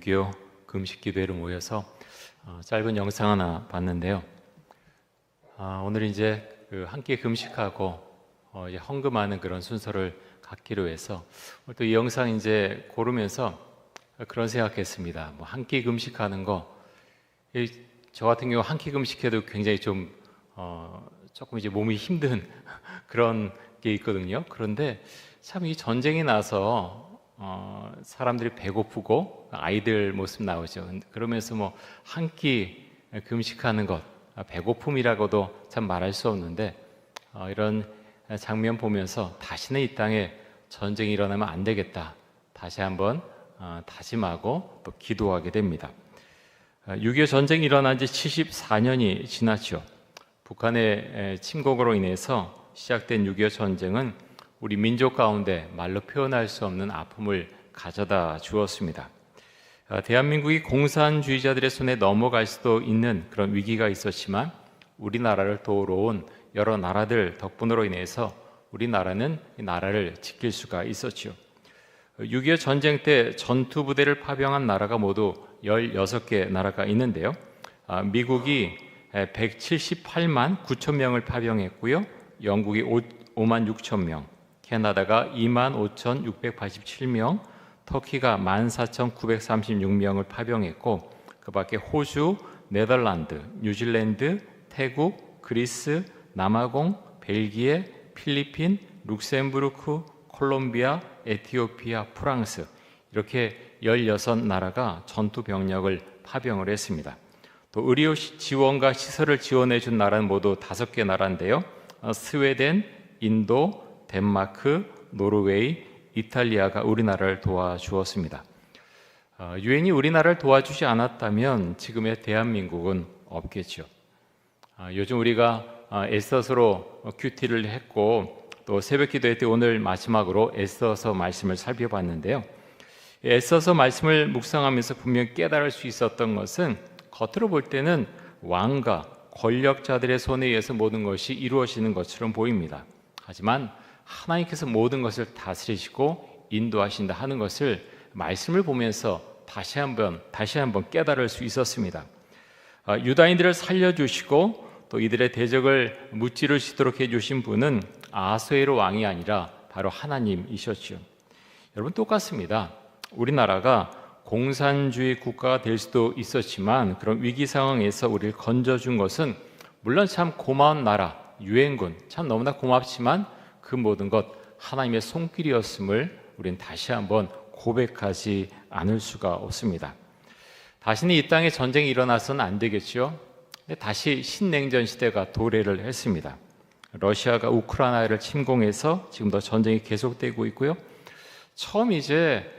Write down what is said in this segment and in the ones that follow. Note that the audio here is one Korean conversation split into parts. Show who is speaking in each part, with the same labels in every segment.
Speaker 1: 6.25 금식 기도회로 모여서 짧은 영상 하나 봤는데요. 오늘 이제 함께 금식하고 이제 헌금하는 그런 순서를 갖기로 해서 또 이 영상 이제 고르면서 그런 생각했습니다. 한 끼 금식하는 거, 저 같은 경우 한 끼 금식해도 굉장히 좀 조금 이제 몸이 힘든 그런 게 있거든요. 그런데 참 이 전쟁이 나서 사람들이 배고프고 아이들 모습 나오죠. 그러면서 한 끼 금식하는 것, 배고픔이라고도 참 말할 수 없는데 이런 장면 보면서 다시는 이 땅에 전쟁이 일어나면 안 되겠다, 다시 한번 다짐하고 또 기도하게 됩니다. 6.25 전쟁이 일어난 지 74년이 지났죠. 북한의 침공으로 인해서 시작된 6.25 전쟁은 우리 민족 가운데 말로 표현할 수 없는 아픔을 가져다 주었습니다. 대한민국이 공산주의자들의 손에 넘어갈 수도 있는 그런 위기가 있었지만 우리나라를 도우러 온 여러 나라들 덕분으로 인해서 우리나라는 이 나라를 지킬 수가 있었죠. 6.25 전쟁 때 전투 부대를 파병한 나라가 모두 16개 나라가 있는데요. 미국이 178만 9천 명을 파병했고요. 영국이 5만 6천 명, 캐나다가 2만 5,687명, 터키가 14,936명을 파병했고 그 밖에 호주, 네덜란드, 뉴질랜드, 태국, 그리스, 남아공, 벨기에, 필리핀, 룩셈부르크, 콜롬비아, 에티오피아, 프랑스, 이렇게 16나라가 전투 병력을 파병을 했습니다. 또 의료 지원과 시설을 지원해 준 나라는 모두 5개 나라인데요. 스웨덴, 인도, 덴마크, 노르웨이, 이탈리아가 우리나라를 도와주었습니다. 유엔이 우리나라를 도와주지 않았다면 지금의 대한민국은 없겠죠. 요즘 우리가 애써서로 큐티를 했고 또 새벽기도회 때 오늘 마지막으로 애써서 말씀을 살펴봤는데요. 애써서 말씀을 묵상하면서 분명 깨달을 수 있었던 것은 겉으로 볼 때는 왕과 권력자들의 손에 의해서 모든 것이 이루어지는 것처럼 보입니다. 하지만 하나님께서 모든 것을 다스리시고 인도하신다 하는 것을 말씀을 보면서 다시 한번 깨달을 수 있었습니다. 유다인들을 살려주시고 또 이들의 대적을 무찌르시도록 해주신 분은 아하수에로 왕이 아니라 바로 하나님이셨죠. 여러분, 똑같습니다. 우리나라가 공산주의 국가가 될 수도 있었지만 그런 위기 상황에서 우리를 건져준 것은 물론 참 고마운 나라, 유엔군 참 너무나 고맙지만 그 모든 것 하나님의 손길이었음을 우리는 다시 한번 고백하지 않을 수가 없습니다. 다시는 이 땅에 전쟁이 일어나서는 안 되겠죠. 근데 다시 신냉전 시대가 도래를 했습니다. 러시아가 우크라이나를 침공해서 지금도 전쟁이 계속되고 있고요. 처음 이제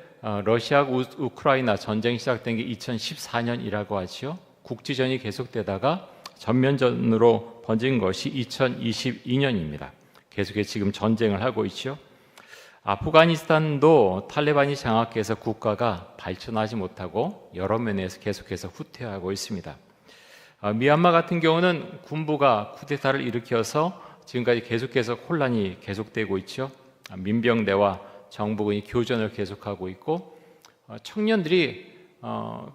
Speaker 1: 러시아 우크라이나 전쟁이 시작된 게 2014년이라고 하죠. 국지전이 계속되다가 전면전으로 번진 것이 2022년입니다. 계속해서 지금 전쟁을 하고 있죠. 아프가니스탄도 탈레반이 장악해서 국가가 발전하지 못하고 여러 면에서 계속해서 후퇴하고 있습니다. 미얀마 같은 경우는 군부가 쿠데타를 일으켜서 지금까지 계속해서 혼란이 계속되고 있죠. 민병대와 정부군이 교전을 계속하고 있고 청년들이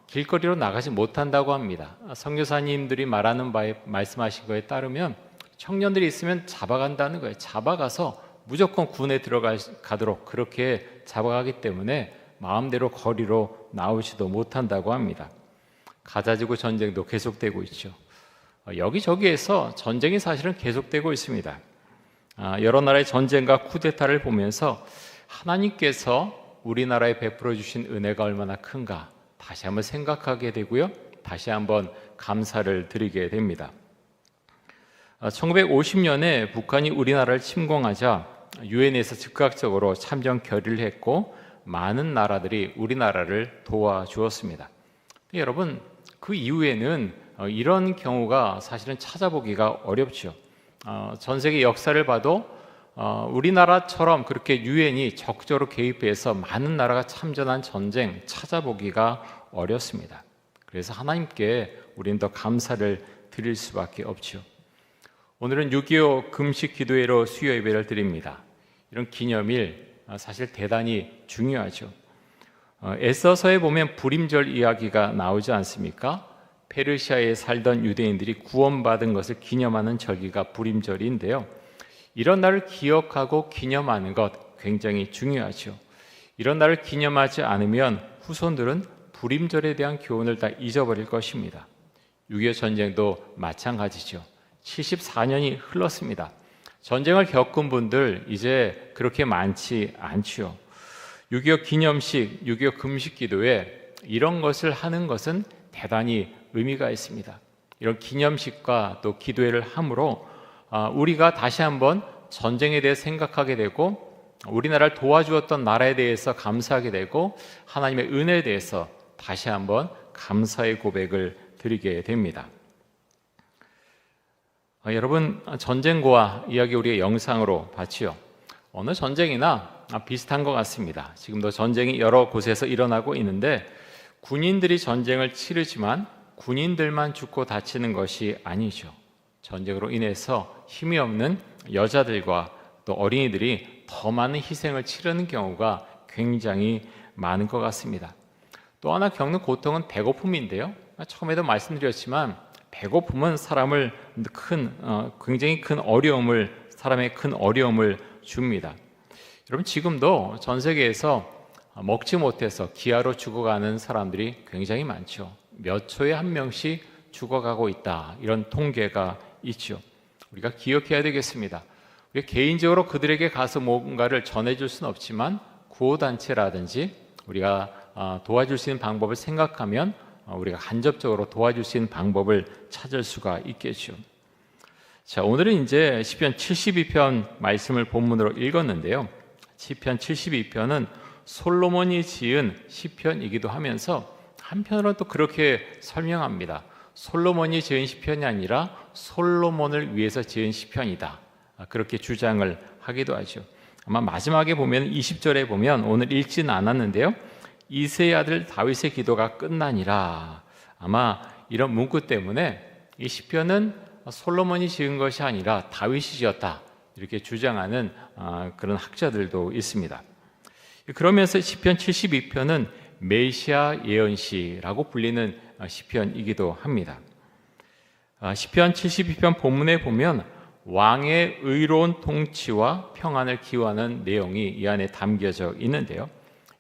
Speaker 1: 길거리로 나가지 못한다고 합니다. 선교사님들이 말씀하신 거에 따르면 청년들이 있으면 잡아간다는 거예요. 잡아가서 무조건 군에 들어가도록 그렇게 잡아가기 때문에 마음대로 거리로 나오지도 못한다고 합니다. 가자지구 전쟁도 계속되고 있죠. 여기저기에서 전쟁이 사실은 계속되고 있습니다. 여러 나라의 전쟁과 쿠데타를 보면서 하나님께서 우리나라에 베풀어 주신 은혜가 얼마나 큰가 다시 한번 생각하게 되고요. 다시 한번 감사를 드리게 됩니다. 1950년에 북한이 우리나라를 침공하자 유엔에서 즉각적으로 참전 결의를 했고 많은 나라들이 우리나라를 도와주었습니다. 여러분, 그 이후에는 이런 경우가 사실은 찾아보기가 어렵죠. 전 세계 역사를 봐도 우리나라처럼 그렇게 유엔이 적극적으로 개입해서 많은 나라가 참전한 전쟁 찾아보기가 어렵습니다. 그래서 하나님께 우리는 더 감사를 드릴 수밖에 없죠. 오늘은 6.25 금식 기도회로 수요 예배를 드립니다. 이런 기념일 사실 대단히 중요하죠. 에서서에 보면 불임절 이야기가 나오지 않습니까? 페르시아에 살던 유대인들이 구원받은 것을 기념하는 절기가 불임절인데요. 이런 날을 기억하고 기념하는 것 굉장히 중요하죠. 이런 날을 기념하지 않으면 후손들은 불임절에 대한 교훈을 다 잊어버릴 것입니다. 6.25 전쟁도 마찬가지죠. 74년이 흘렀습니다. 전쟁을 겪은 분들 이제 그렇게 많지 않지요. 6.25 기념식, 6.25 금식 기도에 이런 것을 하는 것은 대단히 의미가 있습니다. 이런 기념식과 또 기도회를 함으로 우리가 다시 한번 전쟁에 대해 생각하게 되고 우리나라를 도와주었던 나라에 대해서 감사하게 되고 하나님의 은혜에 대해서 다시 한번 감사의 고백을 드리게 됩니다. 여러분, 전쟁고와 이야기 우리의 영상으로 봤지요. 어느 전쟁이나 비슷한 것 같습니다. 지금도 전쟁이 여러 곳에서 일어나고 있는데 군인들이 전쟁을 치르지만 군인들만 죽고 다치는 것이 아니죠. 전쟁으로 인해서 힘이 없는 여자들과 또 어린이들이 더 많은 희생을 치르는 경우가 굉장히 많은 것 같습니다. 또 하나 겪는 고통은 배고픔인데요. 처음에도 말씀드렸지만 배고픔은 사람을 굉장히 큰 어려움을 사람의 큰 어려움을 줍니다. 여러분, 지금도 전 세계에서 먹지 못해서 기아로 죽어가는 사람들이 굉장히 많죠. 몇 초에 한 명씩 죽어가고 있다, 이런 통계가 있죠. 우리가 기억해야 되겠습니다. 우리가 개인적으로 그들에게 가서 뭔가를 전해줄 수는 없지만 구호단체라든지 우리가 도와줄 수 있는 방법을 생각하면 우리가 간접적으로 도와줄 수 있는 방법을 찾을 수가 있겠죠. 자, 오늘은 이제 시편 72편 말씀을 본문으로 읽었는데요. 시편 72편은 솔로몬이 지은 시편이기도 하면서 한편으로 또 그렇게 설명합니다. 솔로몬이 지은 시편이 아니라 솔로몬을 위해서 지은 시편이다, 그렇게 주장을 하기도 하죠. 아마 마지막에 보면 20절에 보면 오늘 읽지는 않았는데요, 이새의 아들 다윗의 기도가 끝나니라, 아마 이런 문구 때문에 이 시편은 솔로몬이 지은 것이 아니라 다윗이 지었다, 이렇게 주장하는 그런 학자들도 있습니다. 그러면서 시편 72편은 메시아 예언시라고 불리는 시편이기도 합니다. 시편 72편 본문에 보면 왕의 의로운 통치와 평안을 기원하는 내용이 이 안에 담겨져 있는데요.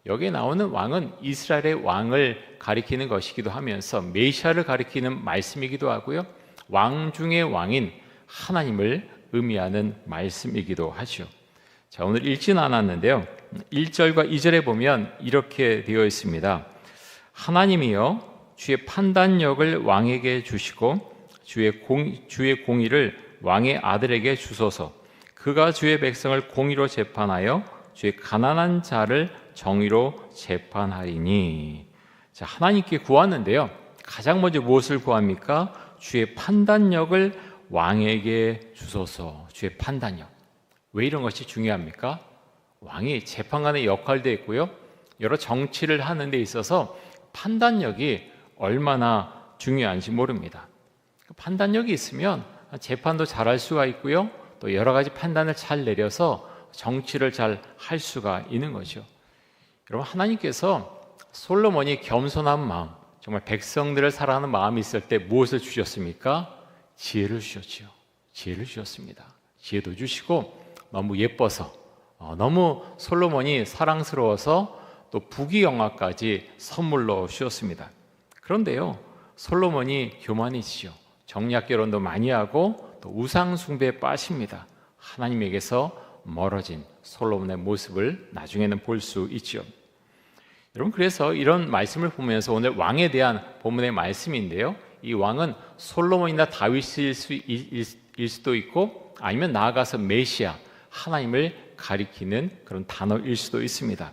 Speaker 1: 여기에 나오는 왕은 이스라엘의 왕을 가리키는 것이기도 하면서 메시아를 가리키는 말씀이기도 하고요, 왕 중의 왕인 하나님을 의미하는 말씀이기도 하죠. 자, 오늘 읽지는 않았는데요, 1절과 2절에 보면 이렇게 되어 있습니다. 하나님이여 주의 판단력을 왕에게 주시고 주의 공의를 왕의 아들에게 주소서. 그가 주의 백성을 공의로 재판하여 주의 가난한 자를 정의로 재판하리니. 자, 하나님께 구하는데요, 가장 먼저 무엇을 구합니까? 주의 판단력을 왕에게 주소서. 주의 판단력. 왜 이런 것이 중요합니까? 왕이 재판관의 역할도 있고요, 여러 정치를 하는 데 있어서 판단력이 얼마나 중요한지 모릅니다. 판단력이 있으면 재판도 잘할 수가 있고요, 또 여러 가지 판단을 잘 내려서 정치를 잘 할 수가 있는 거죠. 여러분, 하나님께서 솔로몬이 겸손한 마음, 정말 백성들을 사랑하는 마음이 있을 때 무엇을 주셨습니까? 지혜를 주셨죠. 지혜를 주셨습니다. 지혜도 주시고 너무 예뻐서, 너무 솔로몬이 사랑스러워서 또 부귀영화까지 선물로 주셨습니다. 그런데요, 솔로몬이 교만이시죠. 정략결혼도 많이 하고 또 우상 숭배에 빠집니다. 하나님에게서 멀어진 솔로몬의 모습을 나중에는 볼 수 있죠. 여러분, 그래서 이런 말씀을 보면서 오늘 왕에 대한 본문의 말씀인데요, 이 왕은 솔로몬이나 다윗일 수도 있고 아니면 나아가서 메시아, 하나님을 가리키는 그런 단어일 수도 있습니다.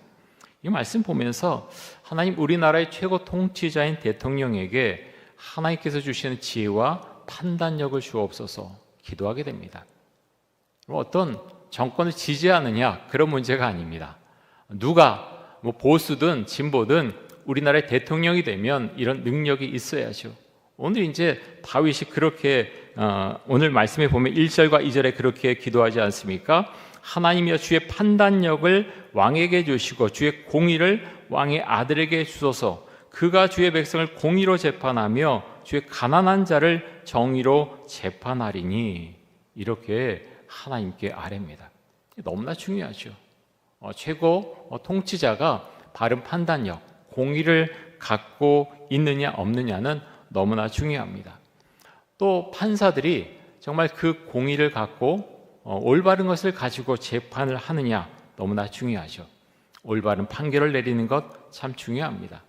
Speaker 1: 이 말씀 보면서 하나님, 우리나라의 최고 통치자인 대통령에게 하나님께서 주시는 지혜와 판단력을 주옵소서 기도하게 됩니다. 어떤 정권을 지지하느냐, 그런 문제가 아닙니다. 누가 보수든 진보든 우리나라의 대통령이 되면 이런 능력이 있어야죠. 오늘 이제 다윗이 그렇게 오늘 말씀에 보면 1절과 2절에 그렇게 기도하지 않습니까? 하나님이여 주의 판단력을 왕에게 주시고 주의 공의를 왕의 아들에게 주소서. 그가 주의 백성을 공의로 재판하며 주의 가난한 자를 정의로 재판하리니. 이렇게 하나님께 아뢰입니다. 너무나 중요하죠. 최고 통치자가 바른 판단력, 공의를 갖고 있느냐 없느냐는 너무나 중요합니다. 또 판사들이 정말 그 공의를 갖고 올바른 것을 가지고 재판을 하느냐 너무나 중요하죠. 올바른 판결을 내리는 것 참 중요합니다.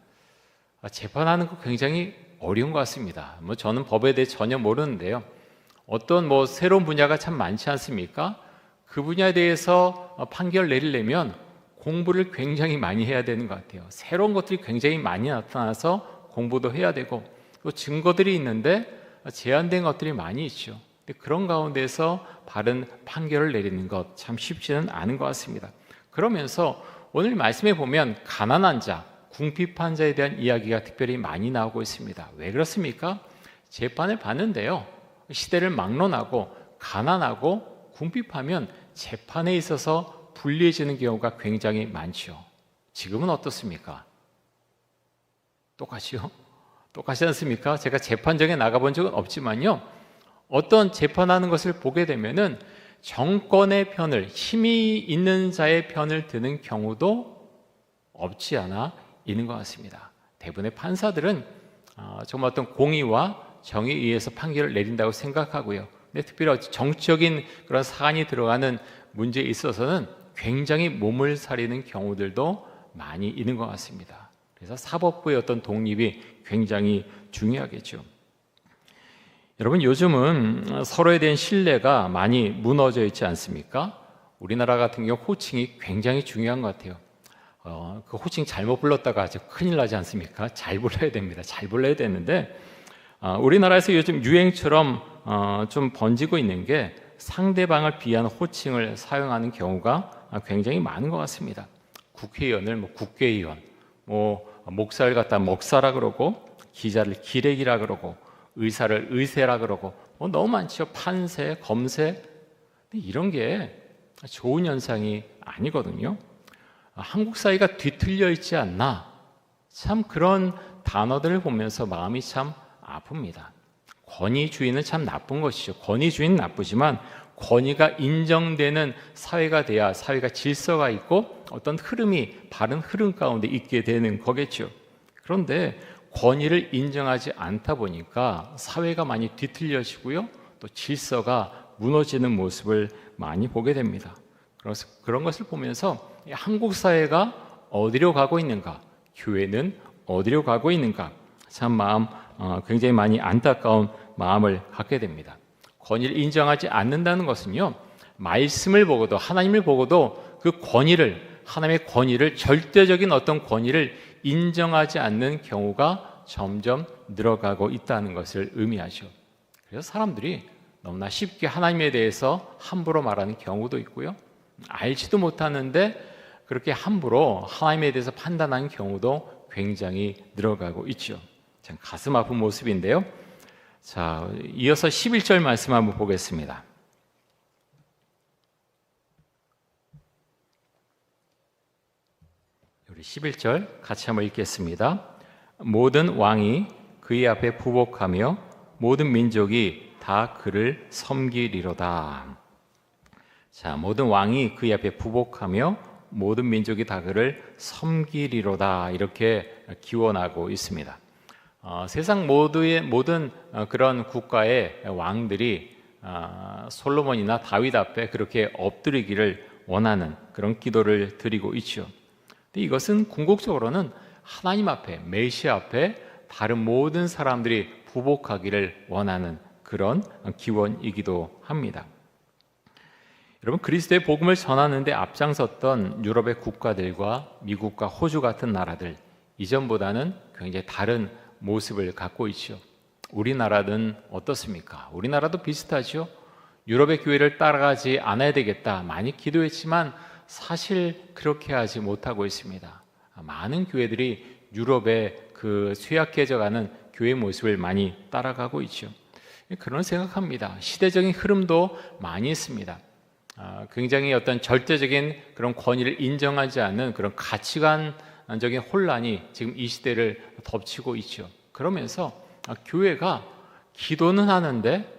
Speaker 1: 재판하는 거 굉장히 어려운 것 같습니다. 저는 법에 대해 전혀 모르는데요. 어떤 새로운 분야가 참 많지 않습니까? 그 분야에 대해서 판결 내리려면 공부를 굉장히 많이 해야 되는 것 같아요. 새로운 것들이 굉장히 많이 나타나서 공부도 해야 되고 또 증거들이 있는데 제한된 것들이 많이 있죠. 그런 가운데서 바른 판결을 내리는 것 참 쉽지는 않은 것 같습니다. 그러면서 오늘 말씀에 보면 가난한 자, 궁핍한 자에 대한 이야기가 특별히 많이 나오고 있습니다. 왜 그렇습니까? 재판을 받는데요, 시대를 막론하고 가난하고 궁핍하면 재판에 있어서 불리해지는 경우가 굉장히 많죠. 지금은 어떻습니까? 똑같이요? 똑같지 않습니까? 제가 재판정에 나가본 적은 없지만요, 어떤 재판하는 것을 보게 되면은 정권의 편을, 힘이 있는 자의 편을 드는 경우도 없지 않아 있는 것 같습니다. 대부분의 판사들은 정말 어떤 공의와 정의에 의해서 판결을 내린다고 생각하고요. 근데 특별히 정치적인 그런 사안이 들어가는 문제에 있어서는 굉장히 몸을 사리는 경우들도 많이 있는 것 같습니다. 그래서 사법부의 어떤 독립이 굉장히 중요하겠죠. 여러분, 요즘은 서로에 대한 신뢰가 많이 무너져 있지 않습니까? 우리나라 같은 경우 호칭이 굉장히 중요한 것 같아요. 그 호칭 잘못 불렀다가 아주 큰일 나지 않습니까? 잘 불러야 됩니다. 잘 불러야 되는데 우리나라에서 요즘 유행처럼 좀 번지고 있는 게 상대방을 비하는 호칭을 사용하는 경우가 굉장히 많은 것 같습니다. 국회의원을 국회의원, 목사를 갖다 목사라 그러고, 기자를 기레기라 그러고, 의사를 의세라 그러고, 너무 많죠. 판세, 검세. 근데 이런 게 좋은 현상이 아니거든요. 한국 사회가 뒤틀려 있지 않나, 참 그런 단어들을 보면서 마음이 참 아픕니다. 권위주의는 참 나쁜 것이죠. 권위주의는 나쁘지만 권위가 인정되는 사회가 돼야 사회가 질서가 있고 어떤 흐름이 바른 흐름 가운데 있게 되는 거겠죠. 그런데 권위를 인정하지 않다 보니까 사회가 많이 뒤틀려지고요, 또 질서가 무너지는 모습을 많이 보게 됩니다. 그래서 그런 것을 보면서 한국 사회가 어디로 가고 있는가, 교회는 어디로 가고 있는가, 참 굉장히 많이 안타까운 마음을 갖게 됩니다. 권위를 인정하지 않는다는 것은요, 말씀을 보고도, 하나님을 보고도 그 권위를, 하나님의 권위를, 절대적인 어떤 권위를 인정하지 않는 경우가 점점 늘어가고 있다는 것을 의미하죠. 그래서 사람들이 너무나 쉽게 하나님에 대해서 함부로 말하는 경우도 있고요, 알지도 못하는데 그렇게 함부로 하나님에 대해서 판단하는 경우도 굉장히 늘어가고 있죠. 참 가슴 아픈 모습인데요. 자, 이어서 11절 말씀 한번 보겠습니다. 우리 11절 같이 한번 읽겠습니다. 모든 왕이 그의 앞에 부복하며 모든 민족이 다 그를 섬기리로다. 자, 모든 왕이 그의 앞에 부복하며 모든 민족이 다 그를 섬기리로다, 이렇게 기원하고 있습니다. 세상 모든 그런 국가의 왕들이 솔로몬이나 다윗 앞에 그렇게 엎드리기를 원하는 그런 기도를 드리고 있죠. 근데 이것은 궁극적으로는 하나님 앞에, 메시아 앞에 다른 모든 사람들이 부복하기를 원하는 그런 기원이기도 합니다. 여러분, 그리스도의 복음을 전하는데 앞장섰던 유럽의 국가들과 미국과 호주 같은 나라들, 이전보다는 굉장히 다른 모습을 갖고 있죠. 우리나라는 어떻습니까? 우리나라도 비슷하죠. 유럽의 교회를 따라가지 않아야 되겠다, 많이 기도했지만 사실 그렇게 하지 못하고 있습니다. 많은 교회들이 유럽의 그 쇠약해져가는 교회 모습을 많이 따라가고 있죠. 그런 생각합니다. 시대적인 흐름도 많이 있습니다. 굉장히 어떤 절대적인 그런 권위를 인정하지 않는 그런 가치관 적인 혼란이 지금 이 시대를 덮치고 있죠. 그러면서 교회가 기도는 하는데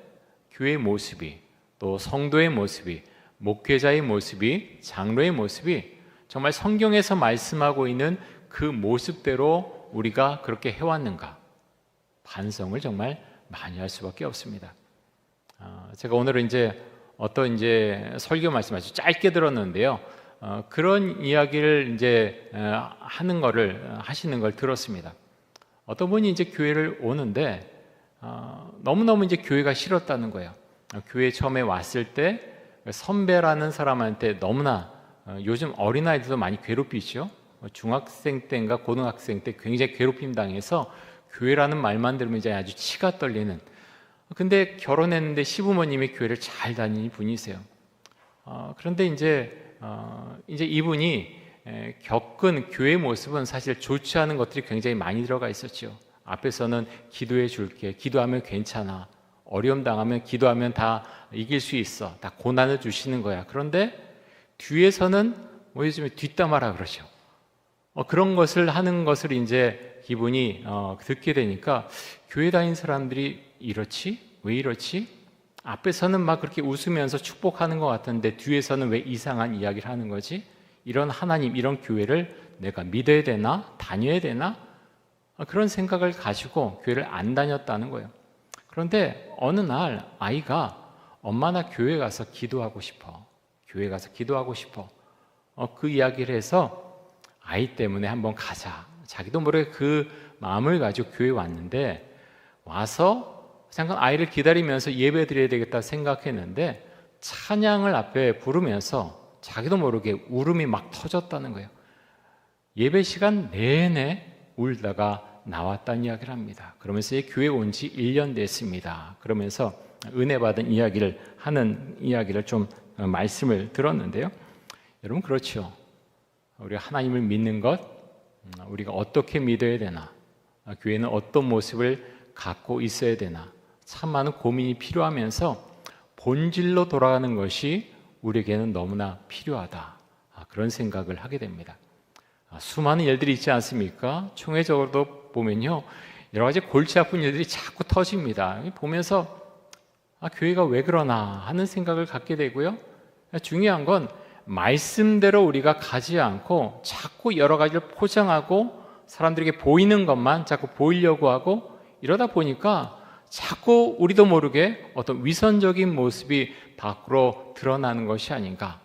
Speaker 1: 교회의 모습이, 또 성도의 모습이, 목회자의 모습이, 장로의 모습이 정말 성경에서 말씀하고 있는 그 모습대로 우리가 그렇게 해왔는가, 반성을 정말 많이 할 수밖에 없습니다. 제가 오늘은 어떤 설교 말씀 아주 짧게 들었는데요. 그런 이야기를 하시는 걸 들었습니다. 어떤 분이 교회를 오는데 너무너무 교회가 싫었다는 거예요. 교회 처음에 왔을 때 선배라는 사람한테 너무나, 요즘 어린아이들도 많이 괴롭히죠. 중학생 때인가 고등학생 때 굉장히 괴롭힘 당해서 교회라는 말만 들으면 아주 치가 떨리는, 근데 결혼했는데 시부모님이 교회를 잘 다니는 분이세요. 그런데 이분이 겪은 교회 모습은 사실 좋지 않은 것들이 굉장히 많이 들어가 있었죠. 앞에서는 기도해 줄게, 기도하면 괜찮아, 어려움 당하면 기도하면 다 이길 수 있어, 다 고난을 주시는 거야. 그런데 뒤에서는 요즘에 뒷담화라 그러죠. 그런 것을 하는 것을 기분이 듣게 되니까, 교회 다니는 사람들이 이렇지? 왜 이렇지? 앞에서는 막 그렇게 웃으면서 축복하는 것 같은데 뒤에서는 왜 이상한 이야기를 하는 거지? 이런 하나님, 이런 교회를 내가 믿어야 되나? 다녀야 되나? 그런 생각을 가지고 교회를 안 다녔다는 거예요. 그런데 어느 날 아이가 엄마 나 교회 가서 기도하고 싶어, 교회 가서 기도하고 싶어, 그 이야기를 해서 아이 때문에 한번 가자. 자기도 모르게 그 마음을 가지고 교회에 왔는데, 와서 잠깐 아이를 기다리면서 예배 드려야 되겠다 생각했는데 찬양을 앞에 부르면서 자기도 모르게 울음이 막 터졌다는 거예요. 예배 시간 내내 울다가 나왔다는 이야기를 합니다. 그러면서 교회 온 지 1년 됐습니다. 그러면서 은혜 받은 이야기를 하는 이야기를 말씀을 들었는데요. 여러분, 그렇죠. 우리가 하나님을 믿는 것, 우리가 어떻게 믿어야 되나, 교회는 어떤 모습을 갖고 있어야 되나, 참 많은 고민이 필요하면서 본질로 돌아가는 것이 우리에게는 너무나 필요하다, 그런 생각을 하게 됩니다. 수많은 일들이 있지 않습니까? 총회적으로도 보면요, 여러 가지 골치 아픈 일들이 자꾸 터집니다. 보면서 교회가 왜 그러나 하는 생각을 갖게 되고요. 중요한 건 말씀대로 우리가 가지 않고 자꾸 여러 가지를 포장하고 사람들에게 보이는 것만 자꾸 보이려고 하고, 이러다 보니까 자꾸 우리도 모르게 어떤 위선적인 모습이 밖으로 드러나는 것이 아닌가,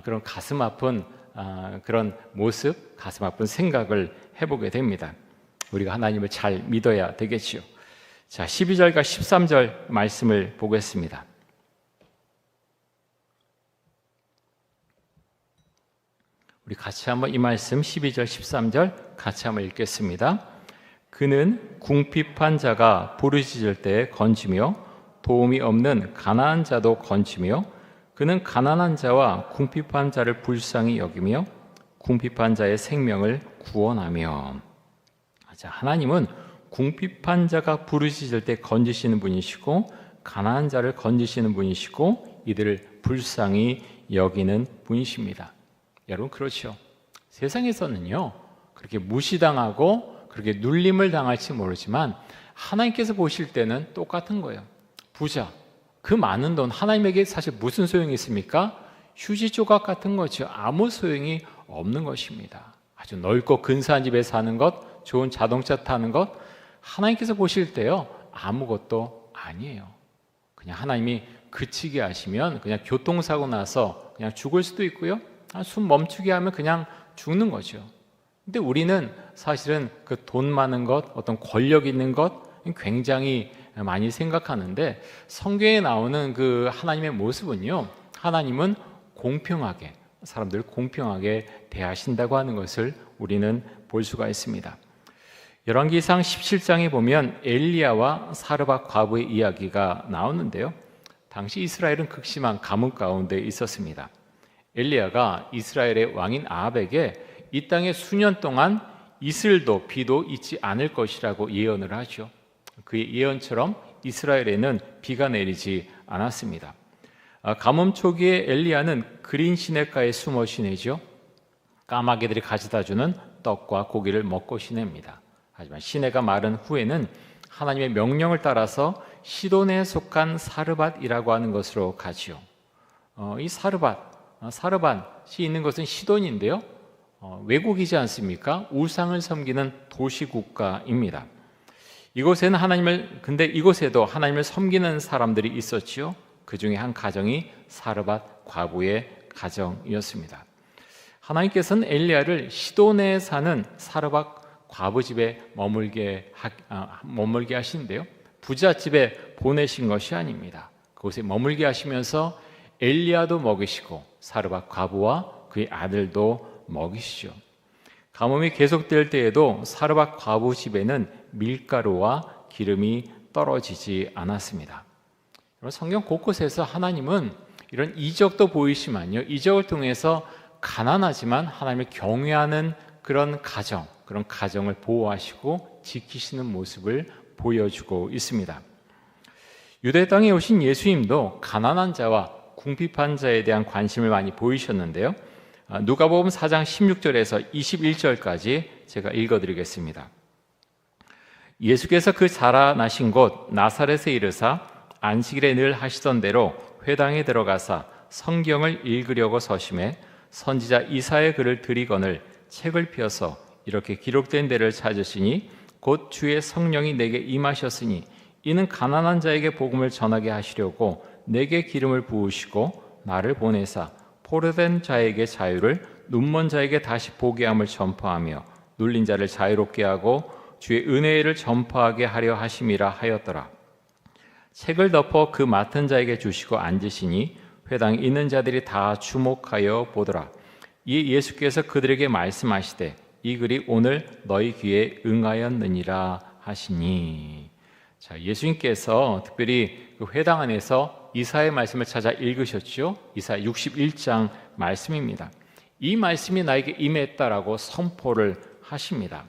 Speaker 1: 그런 가슴 아픈 그런 모습, 가슴 아픈 생각을 해보게 됩니다. 우리가 하나님을 잘 믿어야 되겠지요. 자, 12절과 13절 말씀을 보겠습니다. 우리 같이 한번 이 말씀 12절 13절 같이 한번 읽겠습니다. 그는 궁핍한 자가 부르짖을 때 건지며 도움이 없는 가난한 자도 건지며, 그는 가난한 자와 궁핍한 자를 불쌍히 여기며 궁핍한 자의 생명을 구원하며. 자, 하나님은 궁핍한 자가 부르짖을 때 건지시는 분이시고 가난한 자를 건지시는 분이시고 이들을 불쌍히 여기는 분이십니다. 여러분, 그렇죠. 세상에서는요, 그렇게 무시당하고 그렇게 눌림을 당할지 모르지만 하나님께서 보실 때는 똑같은 거예요. 부자, 그 많은 돈 하나님에게 사실 무슨 소용이 있습니까? 휴지 조각 같은 거죠. 아무 소용이 없는 것입니다. 아주 넓고 근사한 집에 사는 것, 좋은 자동차 타는 것, 하나님께서 보실 때요, 아무것도 아니에요. 그냥 하나님이 그치게 하시면 그냥 교통사고 나서 그냥 죽을 수도 있고요, 숨 멈추게 하면 그냥 죽는 거죠. 근데 우리는 사실은 그 돈 많은 것, 어떤 권력 있는 것 굉장히 많이 생각하는데, 성경에 나오는 그 하나님의 모습은요, 하나님은 공평하게, 사람들을 공평하게 대하신다고 하는 것을 우리는 볼 수가 있습니다. 열왕기상 17장에 보면 엘리야와 사르밧 과부의 이야기가 나오는데요, 당시 이스라엘은 극심한 가뭄 가운데 있었습니다. 엘리야가 이스라엘의 왕인 아합에게 이 땅에 수년 동안 이슬도 비도 있지 않을 것이라고 예언을 하죠. 그의 예언처럼 이스라엘에는 비가 내리지 않았습니다. 가뭄 초기에 엘리야는 그린 시냇가에 숨어 지내죠. 까마귀들이 가져다주는 떡과 고기를 먹고 시냅니다. 하지만 시내가 마른 후에는 하나님의 명령을 따라서 시돈에 속한 사르밧이라고 하는 것으로 가지요. 이 사르밧이 있는 것은 시돈인데요. 외국이지 않습니까? 우상을 섬기는 도시 국가입니다. 근데 이곳에도 하나님을 섬기는 사람들이 있었지요. 그 중에 한 가정이 사르밧 과부의 가정이었습니다. 하나님께서는 엘리야를 시돈에 사는 사르밧 과부 집에 머물게 하시는데요. 부잣집에 보내신 것이 아닙니다. 그곳에 머물게 하시면서 엘리야도 먹이시고 사르밧 과부와 그의 아들도 먹이시죠. 가뭄이 계속될 때에도 사르밧 과부 집에는 밀가루와 기름이 떨어지지 않았습니다. 성경 곳곳에서 하나님은 이런 이적도 보이시만요, 이적을 통해서 가난하지만 하나님을 경외하는 그런 가정을 보호하시고 지키시는 모습을 보여주고 있습니다. 유대 땅에 오신 예수님도 가난한 자와 궁핍한 자에 대한 관심을 많이 보이셨는데요. 누가복음 4장 16절에서 21절까지 제가 읽어드리겠습니다. 예수께서 그 자라나신 곳 나사렛에 이르사 안식일에 늘 하시던 대로 회당에 들어가사 성경을 읽으려고 서심해 선지자 이사야의 글을 들이거늘 책을 펴서 이렇게 기록된 데를 찾으시니 곧 주의 성령이 내게 임하셨으니 이는 가난한 자에게 복음을 전하게 하시려고 내게 기름을 부으시고 나를 보내사 포로된 자에게 자유를, 눈먼 자에게 다시 보게 함을 전파하며 눌린 자를 자유롭게 하고 주의 은혜를 전파하게 하려 하심이라 하였더라. 책을 덮어 그 맡은 자에게 주시고 앉으시니 회당에 있는 자들이 다 주목하여 보더라. 이에 예수께서 그들에게 말씀하시되 이 글이 오늘 너희 귀에 응하였느니라 하시니. 자, 예수님께서 특별히 그 회당 안에서 이사야의 말씀을 찾아 읽으셨죠. 이사야 61장 말씀입니다. 이 말씀이 나에게 임했다라고 선포를 하십니다.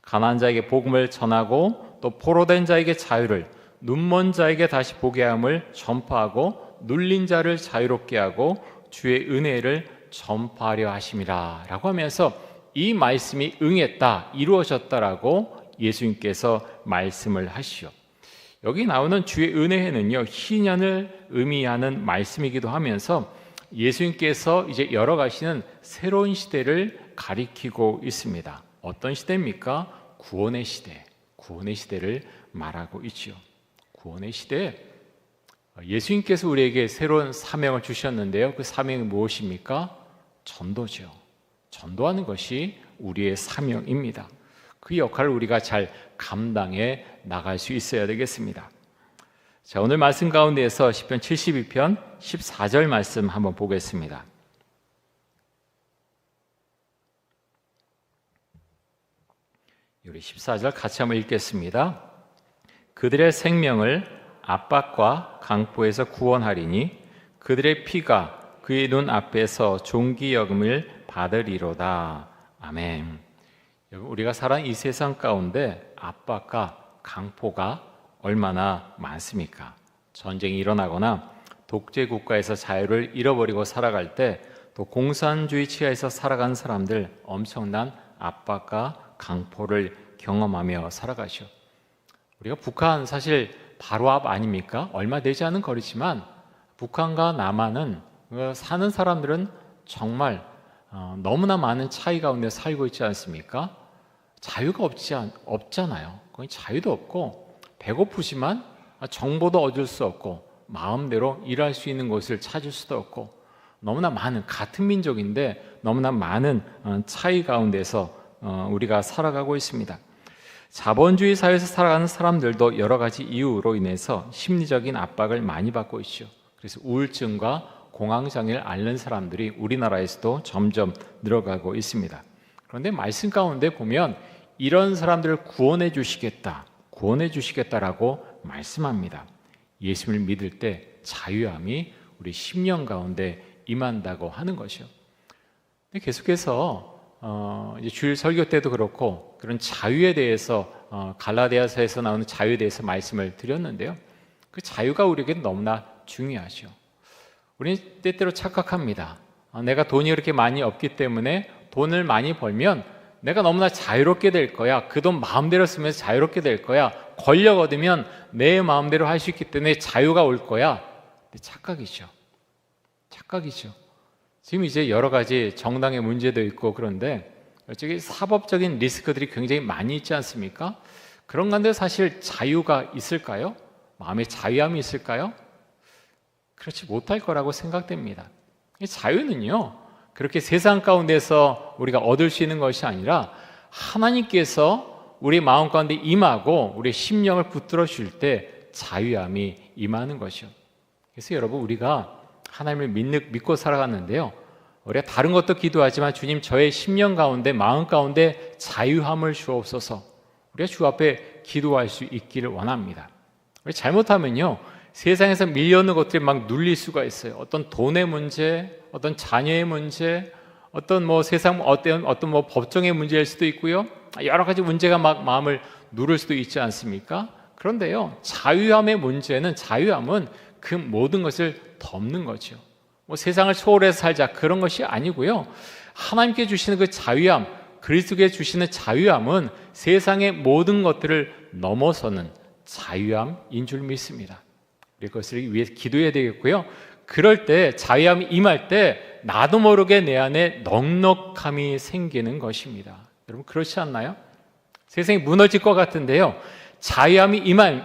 Speaker 1: 가난한 자에게 복음을 전하고 또 포로된 자에게 자유를, 눈먼 자에게 다시 보게 함을 전파하고 눌린 자를 자유롭게 하고 주의 은혜를 전파하려 하심이라 라고 하면서 이 말씀이 응했다, 이루어졌다라고 예수님께서 말씀을 하시오. 여기 나오는 주의 은혜는요, 희년을 의미하는 말씀이기도 하면서 예수님께서 이제 열어가시는 새로운 시대를 가리키고 있습니다. 어떤 시대입니까? 구원의 시대를 말하고 있죠. 구원의 시대, 예수님께서 우리에게 새로운 사명을 주셨는데요. 그 사명이 무엇입니까? 전도죠. 전도하는 것이 우리의 사명입니다. 그 역할을 우리가 잘 감당해 나갈 수 있어야 되겠습니다. 자, 오늘 말씀 가운데에서 시편 72편 14절 말씀 한번 보겠습니다. 우리 14절 같이 한번 읽겠습니다. 그들의 생명을 압박과 강포에서 구원하리니 그들의 피가 그의 눈 앞에서 존귀 여김을 받으리로다. 아멘. 우리가 살아가는 이 세상 가운데 압박과 강포가 얼마나 많습니까? 전쟁이 일어나거나 독재 국가에서 자유를 잃어버리고 살아갈 때, 또 공산주의 치하에서 살아가는 사람들 엄청난 압박과 강포를 경험하며 살아가죠. 우리가 북한 사실 바로 앞 아닙니까? 얼마 되지 않은 거리지만 북한과 남한은 사는 사람들은 정말 너무나 많은 차이 가운데 살고 있지 않습니까? 자유가 없잖아요. 거의 자유도 없고 배고프지만 정보도 얻을 수 없고 마음대로 일할 수 있는 곳을 찾을 수도 없고 너무나 많은, 같은 민족인데 너무나 많은 차이 가운데서 우리가 살아가고 있습니다. 자본주의 사회에서 살아가는 사람들도 여러 가지 이유로 인해서 심리적인 압박을 많이 받고 있죠. 그래서 우울증과 공황장애를 앓는 사람들이 우리나라에서도 점점 늘어가고 있습니다. 그런데 말씀 가운데 보면 이런 사람들을 구원해 주시겠다라고 말씀합니다. 예수님을 믿을 때 자유함이 우리 심령 가운데 임한다고 하는 것이요. 계속해서 이제 주일 설교 때도 그렇고 그런 자유에 대해서 갈라디아서에서 나오는 자유에 대해서 말씀을 드렸는데요. 그 자유가 우리에게 너무나 중요하죠. 우리는 때때로 착각합니다. 내가 돈이 그렇게 많이 없기 때문에 돈을 많이 벌면 내가 너무나 자유롭게 될 거야. 그 돈 마음대로 쓰면서 자유롭게 될 거야. 권력 얻으면 내 마음대로 할 수 있기 때문에 자유가 올 거야. 근데 착각이죠. 착각이죠. 지금 이제 여러 가지 정당의 문제도 있고 그런데 저기 사법적인 리스크들이 굉장히 많이 있지 않습니까? 그런 건데 사실 자유가 있을까요? 마음의 자유함이 있을까요? 그렇지 못할 거라고 생각됩니다. 자유는요, 그렇게 세상 가운데서 우리가 얻을 수 있는 것이 아니라 하나님께서 우리 마음 가운데 임하고 우리 심령을 붙들어 줄 때 자유함이 임하는 것이요. 그래서 여러분, 우리가 하나님을 믿고 살아갔는데요, 우리가 다른 것도 기도하지만 주님, 저의 심령 가운데 마음 가운데 자유함을 주옵소서. 우리가 주 앞에 기도할 수 있기를 원합니다. 잘못하면요, 세상에서 밀려오는 것들이 막 눌릴 수가 있어요. 어떤 돈의 문제, 어떤 자녀의 문제, 어떤 세상 어떤 법정의 문제일 수도 있고요. 여러 가지 문제가 막 마음을 누를 수도 있지 않습니까? 그런데요, 자유함은 그 모든 것을 덮는 거죠. 세상을 초월해서 살자 그런 것이 아니고요. 하나님께 주시는 그 자유함, 그리스도께 주시는 자유함은 세상의 모든 것들을 넘어서는 자유함인 줄 믿습니다. 그것을 위해 기도해야 되겠고요. 그럴 때 자유함이 임할 때 나도 모르게 내 안에 넉넉함이 생기는 것입니다. 여러분, 그렇지 않나요? 세상이 무너질 것 같은데요, 자유함이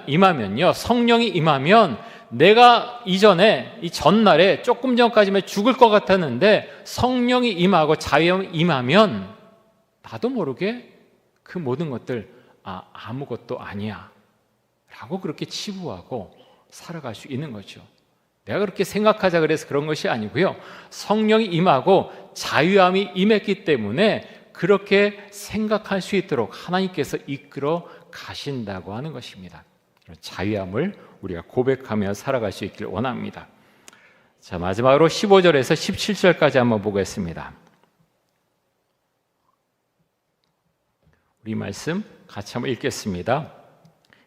Speaker 1: 임하면요, 성령이 임하면 내가 이전에 이 전날에 조금 전까지만 죽을 것 같았는데 성령이 임하고 자유함이 임하면 나도 모르게 그 모든 것들 아무것도 아니야 라고 그렇게 치부하고 살아갈 수 있는 거죠. 내가 그렇게 생각하자 그래서 그런 것이 아니고요, 성령이 임하고 자유함이 임했기 때문에 그렇게 생각할 수 있도록 하나님께서 이끌어 가신다고 하는 것입니다. 자유함을 우리가 고백하며 살아갈 수 있기를 원합니다. 자, 마지막으로 15절에서 17절까지 한번 보겠습니다. 우리 말씀 같이 한번 읽겠습니다.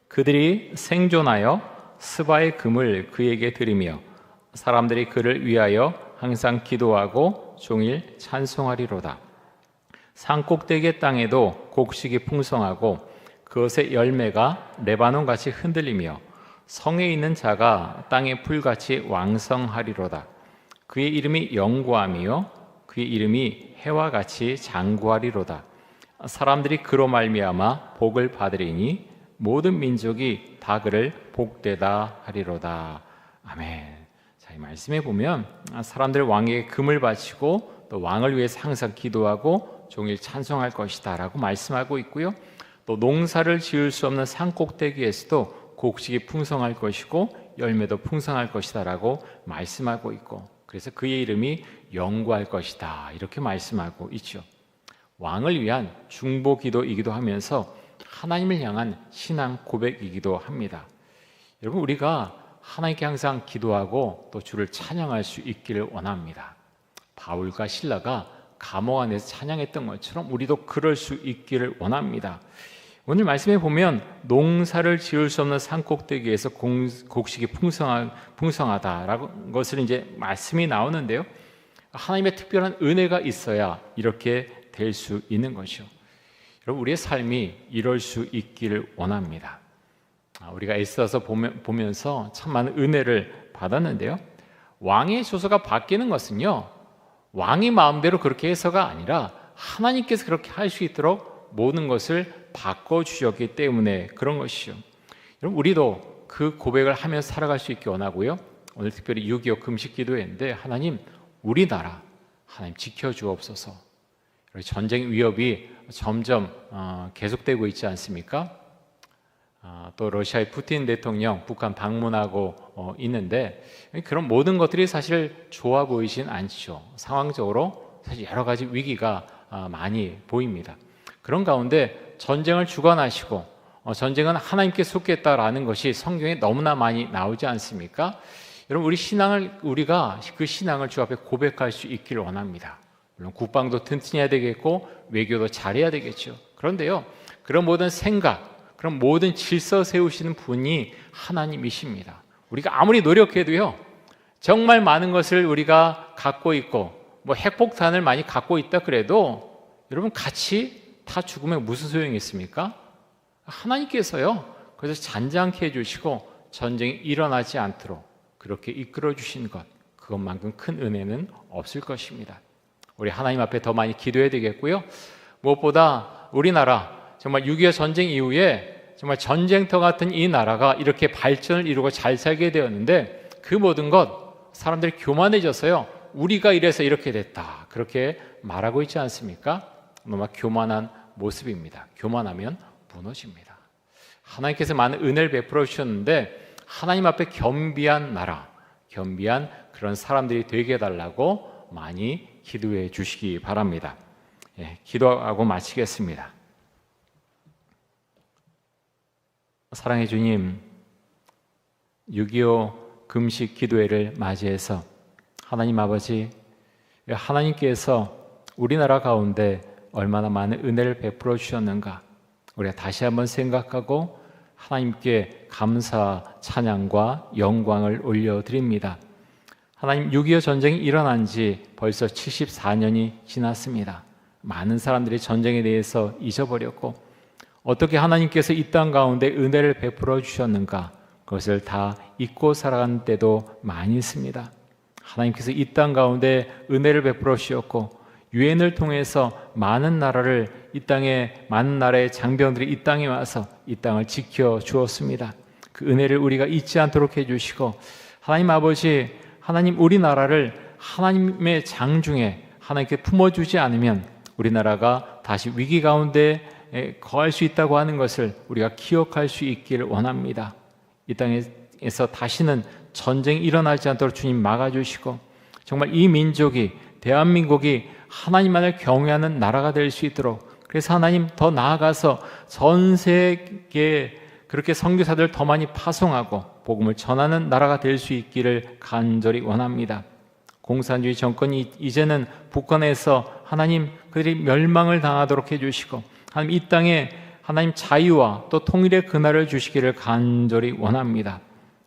Speaker 1: 그들이 생존하여 스바의 금을 그에게 드리며 사람들이 그를 위하여 항상 기도하고 종일 찬송하리로다. 산꼭대기의 땅에도 곡식이 풍성하고 그것의 열매가 레바논같이 흔들리며 성에 있는 자가 땅의 풀같이 왕성하리로다. 그의 이름이 영구함이요 그의 이름이 해와 같이 장구하리로다. 사람들이 그로 말미암아 복을 받으리니 모든 민족이 다 그를 복되다 하리로다. 아멘. 자, 이 말씀에 보면 사람들 왕에게 금을 바치고 또 왕을 위해서 항상 기도하고 종일 찬송할 것이다 라고 말씀하고 있고요. 또 농사를 지을 수 없는 산꼭대기에서도 곡식이 풍성할 것이고 열매도 풍성할 것이다 라고 말씀하고 있고, 그래서 그의 이름이 영구할 것이다 이렇게 말씀하고 있죠. 왕을 위한 중보기도이기도 하면서 하나님을 향한 신앙 고백이기도 합니다. 여러분, 우리가 하나님께 항상 기도하고 또 주를 찬양할 수 있기를 원합니다. 바울과 실라가 감옥 안에서 찬양했던 것처럼 우리도 그럴 수 있기를 원합니다. 오늘 말씀에 보면 농사를 지을 수 없는 산꼭대기에서 곡식이 풍성하다라는 것을 이제 말씀이 나오는데요, 하나님의 특별한 은혜가 있어야 이렇게 될 수 있는 것이요. 여러분, 우리의 삶이 이럴 수 있기를 원합니다. 우리가 애써서 보면서 참 많은 은혜를 받았는데요, 왕의 조서가 바뀌는 것은요, 왕이 마음대로 그렇게 해서가 아니라 하나님께서 그렇게 할 수 있도록 모든 것을 바꿔주셨기 때문에 그런 것이죠. 여러분, 우리도 그 고백을 하면서 살아갈 수 있게 원하고요. 오늘 특별히 6.25 금식 기도했는데, 하나님, 우리나라 하나님 지켜주옵소서. 전쟁 위협이 점점 계속되고 있지 않습니까? 또 러시아의 푸틴 대통령 북한 방문하고 있는데, 그런 모든 것들이 사실 좋아 보이진 않죠. 상황적으로 사실 여러 가지 위기가 많이 보입니다. 그런 가운데 전쟁을 주관하시고 전쟁은 하나님께 속겠다라는 것이 성경에 너무나 많이 나오지 않습니까? 여러분, 우리가 그 신앙을 주 앞에 고백할 수 있기를 원합니다. 물론 국방도 튼튼해야 되겠고 외교도 잘해야 되겠죠. 그런데요, 그런 모든 생각, 그런 모든 질서 세우시는 분이 하나님이십니다. 우리가 아무리 노력해도요, 정말 많은 것을 우리가 갖고 있고 핵폭탄을 많이 갖고 있다 그래도 여러분, 같이 다 죽으면 무슨 소용이 있습니까? 하나님께서요, 그래서 잔잔케 해주시고 전쟁이 일어나지 않도록 그렇게 이끌어 주신 것, 그것만큼 큰 은혜는 없을 것입니다. 우리 하나님 앞에 더 많이 기도해야 되겠고요. 무엇보다 우리나라 정말 6.25 전쟁 이후에 정말 전쟁터 같은 이 나라가 이렇게 발전을 이루고 잘 살게 되었는데, 그 모든 것 사람들이 교만해져서요, 우리가 이래서 이렇게 됐다 그렇게 말하고 있지 않습니까? 너무 교만한 모습입니다. 교만하면 무너집니다. 하나님께서 많은 은혜를 베풀어 주셨는데 하나님 앞에 겸비한 나라, 겸비한 그런 사람들이 되게 해달라고 많이 기도해 주시기 바랍니다. 기도하고 마치겠습니다. 사랑해 주님, 6.25 금식 기도회를 맞이해서 하나님 아버지, 하나님께서 우리나라 가운데 얼마나 많은 은혜를 베풀어 주셨는가 우리가 다시 한번 생각하고 하나님께 감사, 찬양과 영광을 올려드립니다. 하나님, 6.25 전쟁이 일어난 지 벌써 74년이 지났습니다. 많은 사람들이 전쟁에 대해서 잊어버렸고 어떻게 하나님께서 이 땅 가운데 은혜를 베풀어 주셨는가 그것을 다 잊고 살아가는 때도 많이 있습니다. 하나님께서 이 땅 가운데 은혜를 베풀어 주셨고 유엔을 통해서 많은 나라를, 이 땅에 많은 나라의 장병들이 이 땅에 와서 이 땅을 지켜 주었습니다. 그 은혜를 우리가 잊지 않도록 해주시고, 하나님 아버지, 하나님 우리나라를 하나님의 장중에 하나님께 품어주지 않으면 우리나라가 다시 위기 가운데 거할 수 있다고 하는 것을 우리가 기억할 수 있기를 원합니다. 이 땅에서 다시는 전쟁이 일어나지 않도록 주님 막아주시고, 정말 이 민족이, 대한민국이 하나님만을 경외하는 나라가 될 수 있도록, 그래서 하나님 더 나아가서 전 세계에 그렇게 선교사들을 더 많이 파송하고 복음을 전하는 나라가 될 수 있기를 간절히 원합니다. 공산주의 정권이 이제는 북한에서 하나님 그들이 멸망을 당하도록 해주시고, 하나님 이 땅에 하나님 자유와 또 통일의 그날을 주시기를 간절히 원합니다.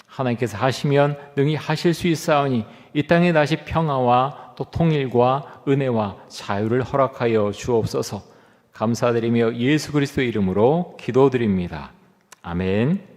Speaker 1: 하나님께서 하시면 능히 하실 수 있사오니 이 땅에 다시 평화와 또 통일과 은혜와 자유를 허락하여 주옵소서. 감사드리며 예수 그리스도의 이름으로 기도드립니다. 아멘.